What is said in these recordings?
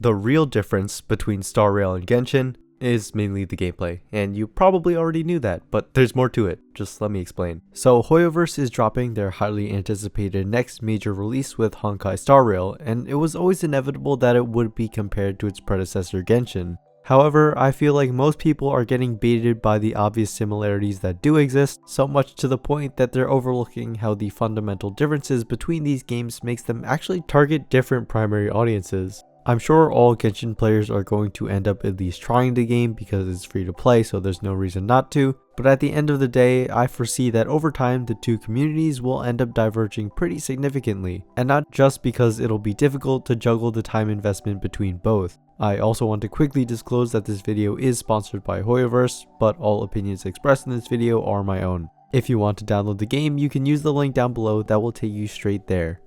The real difference between Star Rail and Genshin is mainly the gameplay, and you probably already knew that, but there's more to it. Just let me explain. So HoYoverse is dropping their highly anticipated next major release with Honkai Star Rail, and it was always inevitable that it would be compared to its predecessor Genshin. However, I feel like most people are getting baited by the obvious similarities that do exist, so much to the point that they're overlooking how the fundamental differences between these games makes them actually target different primary audiences. I'm sure all Genshin players are going to end up at least trying the game because it's free to play, so there's no reason not to, but at the end of the day, I foresee that over time the two communities will end up diverging pretty significantly, and not just because it'll be difficult to juggle the time investment between both. I also want to quickly disclose that this video is sponsored by HoYoverse, but all opinions expressed in this video are my own. If you want to download the game, you can use the link down below that will take you straight there.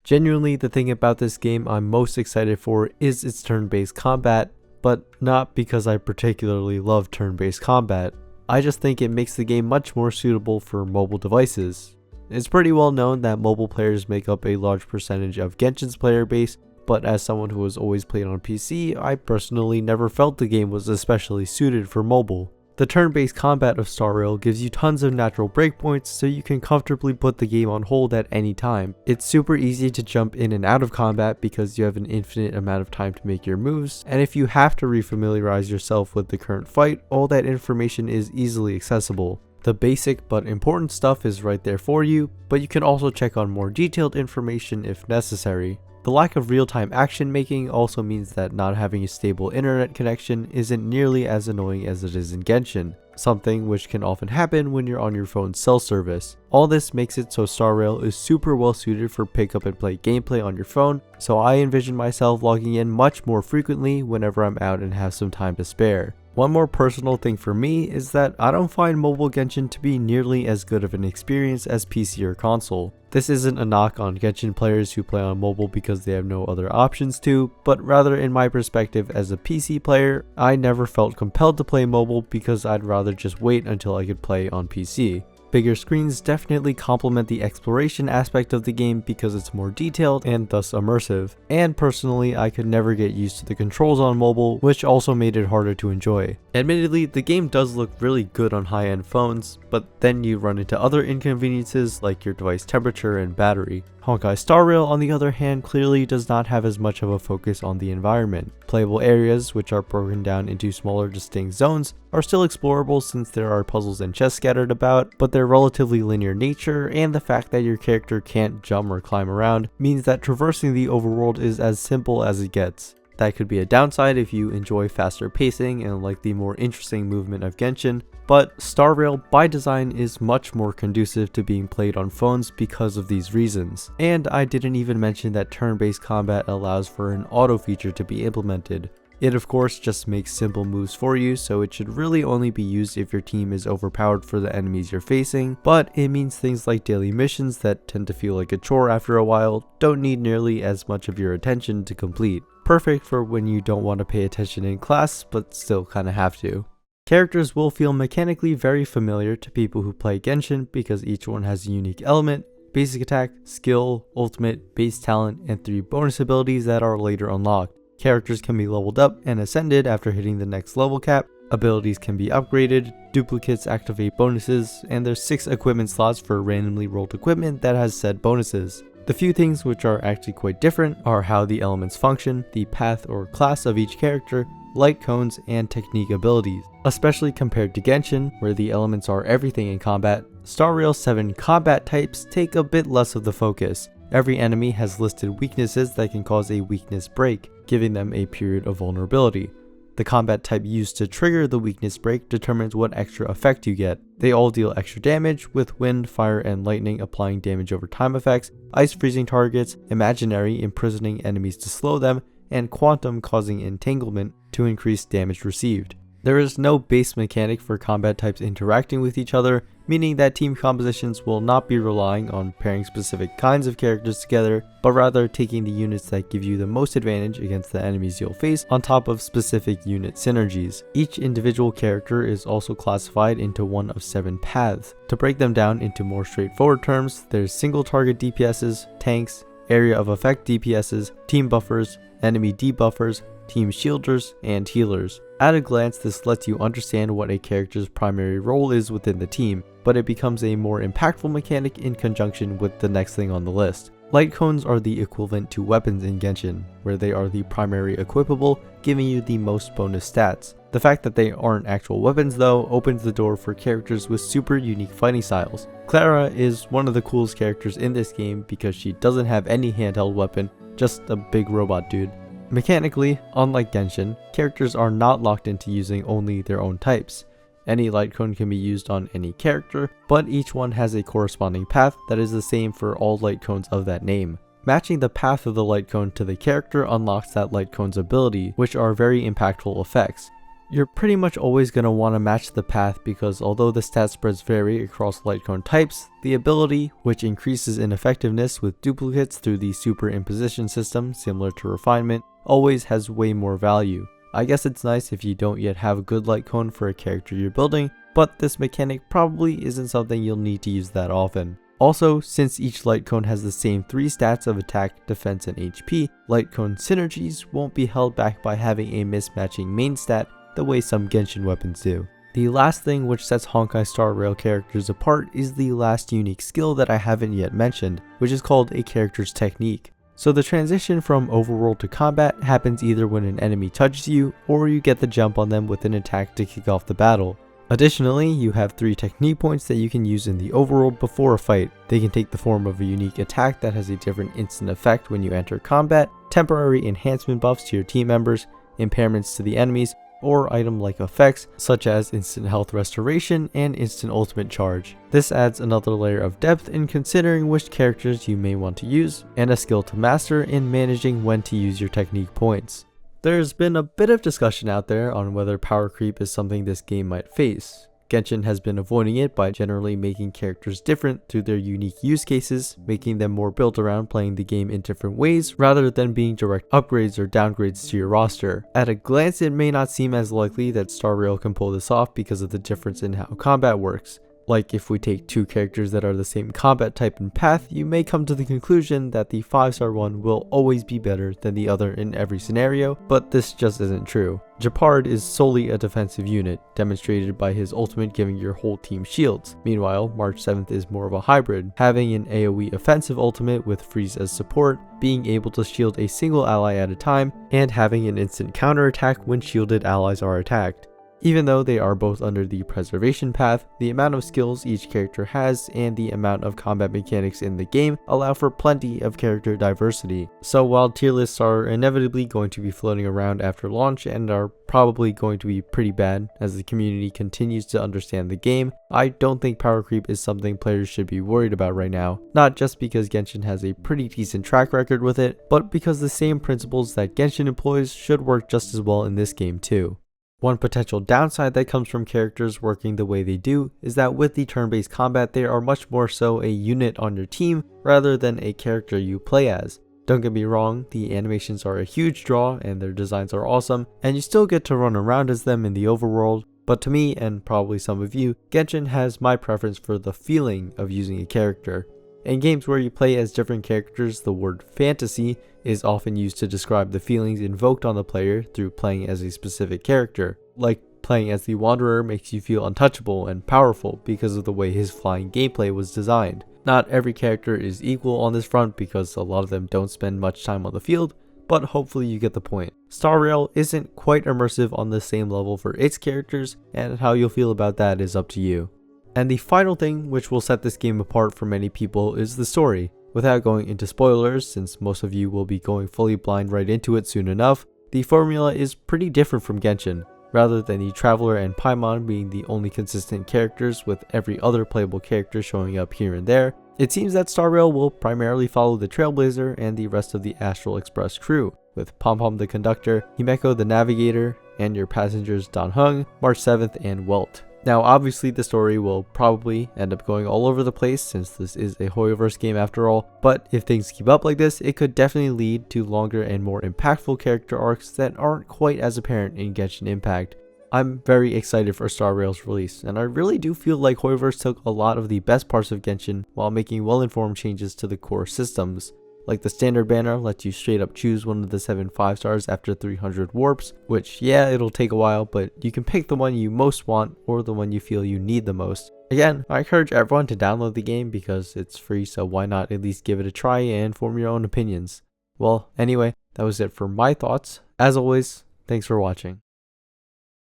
Genuinely, the thing about this game I'm most excited for is its turn-based combat, but not because I particularly love turn-based combat. I just think it makes the game much more suitable for mobile devices. It's pretty well known that mobile players make up a large percentage of Genshin's player base, but as someone who has always played on PC, I personally never felt the game was especially suited for mobile. The turn-based combat of Star Rail gives you tons of natural breakpoints, so you can comfortably put the game on hold at any time. It's super easy to jump in and out of combat because you have an infinite amount of time to make your moves, and if you have to refamiliarize yourself with the current fight, all that information is easily accessible. The basic but important stuff is right there for you, but you can also check on more detailed information if necessary. The lack of real-time action making also means that not having a stable internet connection isn't nearly as annoying as it is in Genshin, something which can often happen when you're on your phone's cell service. All this makes it so Star Rail is super well suited for pick up and play gameplay on your phone, so I envision myself logging in much more frequently whenever I'm out and have some time to spare. One more personal thing for me is that I don't find mobile Genshin to be nearly as good of an experience as PC or console. This isn't a knock on Genshin players who play on mobile because they have no other options to, but rather in my perspective as a PC player, I never felt compelled to play mobile because I'd rather just wait until I could play on PC. Bigger screens definitely complement the exploration aspect of the game because it's more detailed and thus immersive, and personally I could never get used to the controls on mobile, which also made it harder to enjoy. Admittedly, the game does look really good on high-end phones, but then you run into other inconveniences like your device temperature and battery. Honkai Star Rail, on the other hand, clearly does not have as much of a focus on the environment. Playable areas, which are broken down into smaller distinct zones, are still explorable since there are puzzles and chests scattered about, but their relatively linear nature and the fact that your character can't jump or climb around means that traversing the overworld is as simple as it gets. That could be a downside if you enjoy faster pacing and like the more interesting movement of Genshin, but Star Rail by design is much more conducive to being played on phones because of these reasons. And I didn't even mention that turn-based combat allows for an auto feature to be implemented. It of course just makes simple moves for you, so it should really only be used if your team is overpowered for the enemies you're facing, but it means things like daily missions that tend to feel like a chore after a while don't need nearly as much of your attention to complete. Perfect for when you don't want to pay attention in class, but still kinda have to. Characters will feel mechanically very familiar to people who play Genshin because each one has a unique element, basic attack, skill, ultimate, base talent, and 3 bonus abilities that are later unlocked. Characters can be leveled up and ascended after hitting the next level cap, abilities can be upgraded, duplicates activate bonuses, and there's 6 equipment slots for randomly rolled equipment that has said bonuses. The few things which are actually quite different are how the elements function, the path or class of each character, light cones, and technique abilities. Especially compared to Genshin, where the elements are everything in combat, Star Rail's 7 combat types take a bit less of the focus. Every enemy has listed weaknesses that can cause a weakness break, giving them a period of vulnerability. The combat type used to trigger the weakness break determines what extra effect you get. They all deal extra damage, with wind, fire, and lightning applying damage over time effects, ice freezing targets, imaginary imprisoning enemies to slow them, and quantum causing entanglement to increase damage received. There is no base mechanic for combat types interacting with each other, meaning that team compositions will not be relying on pairing specific kinds of characters together, but rather taking the units that give you the most advantage against the enemies you'll face on top of specific unit synergies. Each individual character is also classified into one of 7 paths. To break them down into more straightforward terms, there's single target DPSs, tanks, area of effect DPSs, team buffers, enemy debuffers, team shielders, and healers. At a glance, this lets you understand what a character's primary role is within the team, but it becomes a more impactful mechanic in conjunction with the next thing on the list. Light cones are the equivalent to weapons in Genshin, where they are the primary equipable, giving you the most bonus stats. The fact that they aren't actual weapons though opens the door for characters with super unique fighting styles. Clara is one of the coolest characters in this game because she doesn't have any handheld weapon, just a big robot dude. Mechanically, unlike Genshin, characters are not locked into using only their own types. Any light cone can be used on any character, but each one has a corresponding path that is the same for all light cones of that name. Matching the path of the light cone to the character unlocks that light cone's ability, which are very impactful effects. You're pretty much always going to want to match the path because although the stat spreads vary across light cone types, the ability, which increases in effectiveness with duplicates through the superimposition system similar to refinement, always has way more value. I guess it's nice if you don't yet have a good light cone for a character you're building, but this mechanic probably isn't something you'll need to use that often. Also, since each light cone has the same 3 stats of attack, defense, and HP, light cone synergies won't be held back by having a mismatching main stat the way some Genshin weapons do. The last thing which sets Honkai Star Rail characters apart is the last unique skill that I haven't yet mentioned, which is called a character's technique. So the transition from overworld to combat happens either when an enemy touches you, or you get the jump on them with an attack to kick off the battle. Additionally, you have 3 technique points that you can use in the overworld before a fight. They can take the form of a unique attack that has a different instant effect when you enter combat, temporary enhancement buffs to your team members, impairments to the enemies, or item-like effects such as instant health restoration and instant ultimate charge. This adds another layer of depth in considering which characters you may want to use, and a skill to master in managing when to use your technique points. There's been a bit of discussion out there on whether power creep is something this game might face. Genshin has been avoiding it by generally making characters different through their unique use cases, making them more built around playing the game in different ways rather than being direct upgrades or downgrades to your roster. At a glance, it may not seem as likely that Star Rail can pull this off because of the difference in how combat works. Like if we take 2 characters that are the same combat type and path, you may come to the conclusion that the 5-star one will always be better than the other in every scenario, but this just isn't true. Gepard is solely a defensive unit, demonstrated by his ultimate giving your whole team shields. Meanwhile, March 7th is more of a hybrid, having an AoE offensive ultimate with freeze as support, being able to shield a single ally at a time, and having an instant counterattack when shielded allies are attacked. Even though they are both under the preservation path, the amount of skills each character has and the amount of combat mechanics in the game allow for plenty of character diversity. So while tier lists are inevitably going to be floating around after launch and are probably going to be pretty bad as the community continues to understand the game, I don't think power creep is something players should be worried about right now. Not just because Genshin has a pretty decent track record with it, but because the same principles that Genshin employs should work just as well in this game too. One potential downside that comes from characters working the way they do is that with the turn-based combat they are much more so a unit on your team rather than a character you play as. Don't get me wrong, the animations are a huge draw and their designs are awesome, and you still get to run around as them in the overworld, but to me, and probably some of you, Genshin has my preference for the feeling of using a character. In games where you play as different characters, the word fantasy is often used to describe the feelings invoked on the player through playing as a specific character. Like playing as the Wanderer makes you feel untouchable and powerful because of the way his flying gameplay was designed. Not every character is equal on this front because a lot of them don't spend much time on the field, but hopefully you get the point. Star Rail isn't quite immersive on the same level for its characters, and how you'll feel about that is up to you. And the final thing which will set this game apart for many people is the story. Without going into spoilers, since most of you will be going fully blind right into it soon enough, the formula is pretty different from Genshin. Rather than the Traveler and Paimon being the only consistent characters with every other playable character showing up here and there, it seems that Star Rail will primarily follow the Trailblazer and the rest of the Astral Express crew, with Pom-Pom the Conductor, Himeko the Navigator, and your passengers Dan Heng, March 7th, and Welt. Now obviously the story will probably end up going all over the place since this is a HoYoverse game after all, but if things keep up like this, it could definitely lead to longer and more impactful character arcs that aren't quite as apparent in Genshin Impact. I'm very excited for Star Rail's release, and I really do feel like HoYoverse took a lot of the best parts of Genshin while making well-informed changes to the core systems. Like the standard banner lets you straight up choose one of the 7 5-stars after 300 warps, which yeah, it'll take a while, but you can pick the one you most want or the one you feel you need the most. Again, I encourage everyone to download the game because it's free, so why not at least give it a try and form your own opinions. Well, anyway, that was it for my thoughts. As always, thanks for watching.